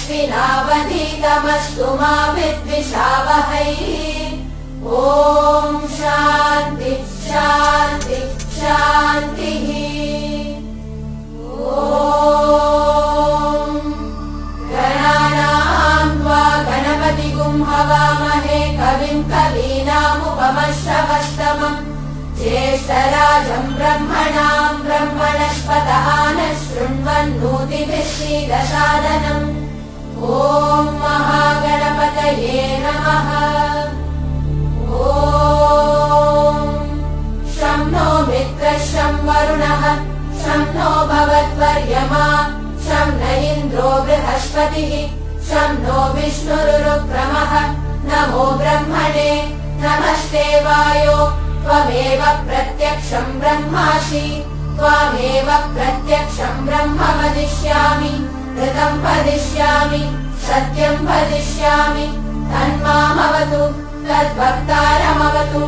स्वस्तिनावधीतमस्तु मा विद्विषावहै। ॐ शान्ति शान्ति शान्तिः। ॐ गणानां त्वा गणपतिगुं हवामहे कविं कवीनामुपमश्रवस्तमम् ज्येष्ठराजं ब्रह्मणां ब्रह्मणस्पतः नः शृण्वन्नोतिभिः सीदसादनम्। ॐ महागणपतये नमः। ॐ शं नो मित्रः शं वरुणः शं नो भवत्वर्यमा शं न इन्द्रो बृहस्पतिः शं नो विष्णुरुक्रमः। नमो ब्रह्मणे नमस्ते वायो त्वमेव प्रत्यक्षं ब्रह्मासि त्वामेव प्रत्यक्षं ब्रह्म वदिष्यामि ऋतं वदिष्यामि सत्यं वदिष्यामि तन्मामवतु तद्भक्तारमवतु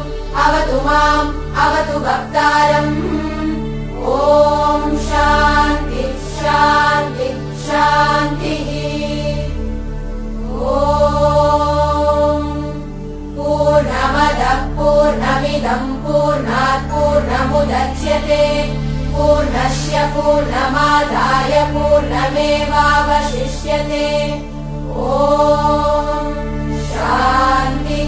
अवतु माम् अवतु भक्तारम्। ॐ शान्ति शान्ति शान्तिः। ॐ पूर्णमदः पूर्णमिदं पूर्णात् पूर्णमुदच्यते पूर्णस्य पूर्णमादाय पूर्णमेवावशिष्यते। ॐ शान्ति